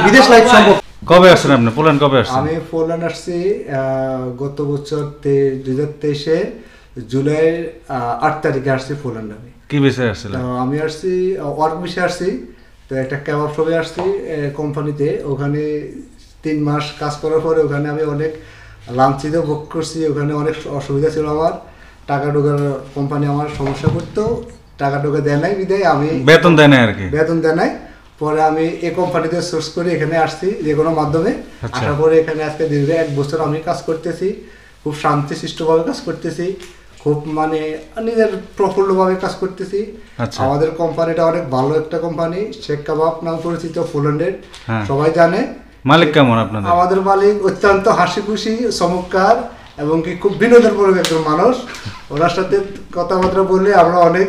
বিদেশ লাইফ সম্ভব। কবে আসছেন আপনি? পোল্যান্ড কবে আসছেন? আমি পোল্যান্ড আসছি গত বছর 2023 জুলাইয়ের 8 তারিখে আসছি পোল্যান্ড। আমি কি বিষয়ে আসছিলেন? আমি আসছি ওয়ার্ক বিষয়ে আসছি। তো একটা কেবাব শপে আসছি কোম্পানিতে। ওখানে 3 মাস কাজ করার পরে ওখানে আমি অনেক লাঞ্চিতে ভোগ করছি। ওখানে অনেক অসুবিধা ছিল আমার। টাকা ঢোকার কোম্পানি আমার সমস্যা করতো, টাকা ঢোকা দেয় নাই বিদায় আমি বেতন দেয় নাই আর কি। বেতন দেয় নাই। পরে আমি এই কোম্পানিতে সোর্স করে এখানে আসছি যে কোনো মাধ্যমে। আসার পরে এখানে আজকে দীর্ঘ 1 বছর আমি কাজ করতেছি। খুব শান্তিশিষ্টভাবে কাজ করতেছি, খুব মানে নিজের প্রফুল্লভাবে কাজ করতেছি। আমাদের কোম্পানিটা অনেক ভালো একটা কোম্পানি, শেখ কাবাব নামে পরিচিত পোল্যান্ডের, সবাই জানে। মালিক কেমন আপনাদের? আমাদের মালিক অত্যন্ত হাসি খুশি, চমৎকার এবং কি খুব বিনোদনমূলক একজন মানুষ। ওনার সাথে কথাবার্তা বললে আমরা অনেক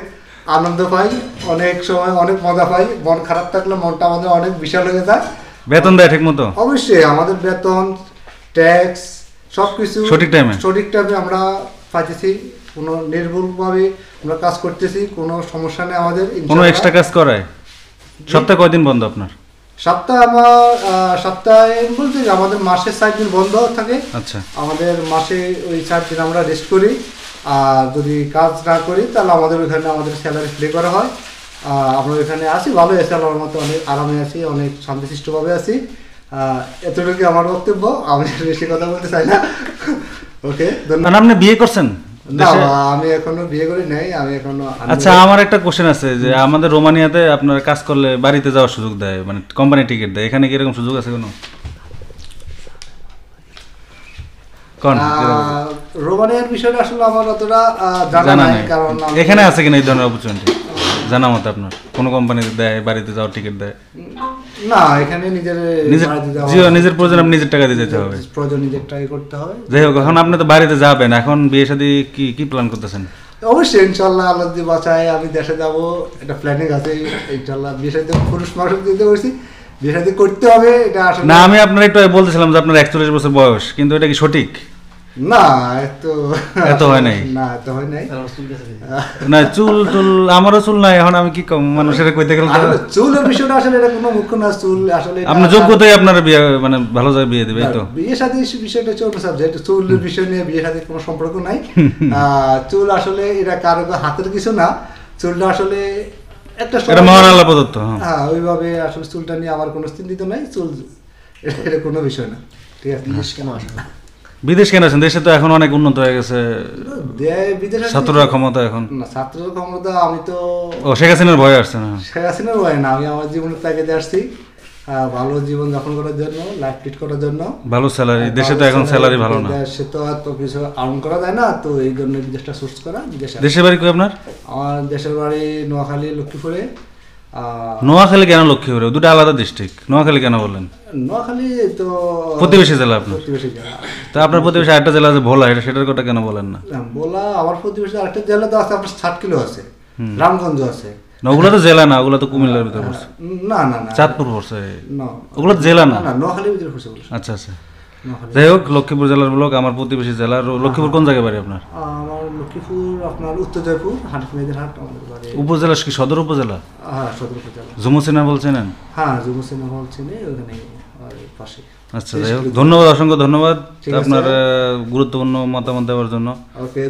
আনন্দ পাই, অনেক সময় অনেক মজা পাই। মন খারাপ থাকলে মনটা আমাদের অনেক বিশাল হয়ে যায়। বেতন দেয় ঠিক মতো? অবশ্যই আমাদের বেতন, ট্যাক্স সবকিছু সঠিক টাইমে আমরা পাইতেছি। কোনো নির্ভুলভাবে আমরা কাজ করতেছি, কোনো সমস্যা নেই আমাদের। কোনো এক্সট্রা কাজ করায়? সপ্তাহে কয়দিন বন্ধ আপনার? সপ্তাহে বলতে আমাদের মাসে 4 দিন বন্ধ থাকে। আচ্ছা, আমাদের মাসে ওই 4 দিন আমরা রেস্ট করি। আর যদি কাজ না করি তাহলে আমাদের ওইখানে আমাদের স্যালারি প্লে করা হয়। আমরা ওইখানে আছি, ভালো আছি, আমার মতো অনেক আরামে আছি, অনেক শান্তিশিষ্টভাবে আছি। এতটুকু আমার বক্তব্য, আমি বেশি কথা বলতে চাই না। ওকে, ধন্যবাদ। আপনি বিয়ে করছেন? না, আমি এখনো বিয়ে করি নাই, আমি এখনো। আচ্ছা, আমার একটা কোশ্চেন আছে যে আমাদের রোমানিয়াতে আপনার কাজ করলে বাড়িতে যাওয়ার সুযোগ দেয়, মানে কোম্পানি টিকিট দেয়, এখানে কি এরকম সুযোগ আছে কোনো? রোমানিয়ার বিষয়টা আসলে আমার অতটা জানা নাই, কারণ এখানে আছে কিনা এই ধরনের অপরচুনিটি জানা মতো আপনার? কোন কোম্পানিতে দেয় বাড়িতে যাওয়ার টিকিট দেয়? না, এখানে নিজের প্রয়োজন আপনি নিজের টাকা দিয়ে যেতে হবে, প্রয়োজন নিজের টাকা করতে হবে। যাই হোক, এখন আপনি তো বাড়িতে যাবেন, এখন বিয়ে শাদী কি প্ল্যান করতেছেন? অবশ্যই ইনশাল্লাহ আল্লাহ যদি বাঁচায় আমি দেশে যাব, এটা প্ল্যানিং আছে ইনশাল্লাহ। বিয়ে শাদী পুরুষ মানুষ দিতে বলছি, বিয়ে শাদী করতে হবে, এটা আসলে না। আমি আপনার একটু বলতেছিলাম যে আপনার 41 বছর বয়স, কিন্তু এটা কি সঠিক? না, এত হয় নাই। না, এত হয় নাই। না, চুল আমারও চুল নাই, এখন আমি কি কম মানুষের কইতে গেলে চুলের বিষয়টা আসলে এটা কোনো মুখ্য না। চুল আসলে আপনার যোগ্যতাই আপনার বিয়ে, মানে ভালো যায় বিয়ে দেবে। তো বিয়ে শাদী বিষয়টা হচ্ছে অন্য সাবজেক্ট। চুলের বিষয় নিয়ে বিয়ে শাদীর কোনো সম্পর্ক নাই। চুল আসলে এটা কারো হাতের কিছু না। চুলটা আসলে একটা মহান আল্লাহ প্রদত্ত। হ্যাঁ, ওইভাবে আসলে চুলটা নিয়ে আমার কোনো চিন্তিত নাই। চুল এটা কোনো বিষয় না। ঠিক আছে। বিদেশ কেন আছেন? দেশে তো এখন অনেক উন্নত হয়ে গেছে, ছাত্ররা ক্ষমতা। এখন ছাত্ররা ক্ষমতা, আমি তো শেখ হাসিনার ভয়ে আসছে না? শেখ হাসিনার ভয়ে না, আমি আমার জীবনের তাগিদে আসছি ভালো জীবন যাপন করার জন্য, লাইফ লিড করার জন্য। ভালো স্যালারি দেশে তো এখন স্যালারি ভালো না, দেশে তো এত কিছু আর্ন করা যায় না, তো এই জন্য বিদেশটা সোর্স করা। দেশের বাড়ি কই আপনার? আমার দেশের বাড়ি নোয়াখালী, লক্ষ্মীপুরে। নোয়াখালী কেন লক্ষ্মীপুরে? দুটো আলাদা ডিস্ট্রিক্ট। নোয়াখালী কেন বললেন? নোয়াখালী তো প্রতিবেশী জেলা আপনার। তো আপনার প্রতিবেশী আরেকটা জেলা আছে ভোলা, সেটার কথা কেন বলেন না? ভোলা আমার প্রতিবেশী আরেকটা জেলা তো আছে, আপনার 60 কিলো আছে, রামগঞ্জ আছে। না, ওগুলো তো জেলা না, ওগুলো তো কুমিল্লার ভিতরে পড়ছে। না না না, চাঁদপুর পড়ছে। ওগুলো জেলা না, নোয়াখালীর ভিতরে পড়ছে। আচ্ছা আচ্ছা, যাই হোক, লক্ষ্মীপুর জেলার ব্লক আমার প্রতিবেশী জেলা। লক্ষ্মীপুর কোন জায়গায় বাড়ি আপনার? আমার লক্ষ্মীপুর আপনার উত্তর জয়পুর, হাটমেদের হাট আমাদের বাড়ি। উপজেলা কি সদর উপজেলা? হ্যাঁ, সদর উপজেলা। জুমুসিনা বলছেন? হ্যাঁ, জুমুসিনা বলছেন, ওখানে পাশে। আচ্ছা, যাই হোক, ধন্যবাদ, অসংখ্য ধন্যবাদ আপনার গুরুত্বপূর্ণ মতামত দেওয়ার জন্য। ওকে।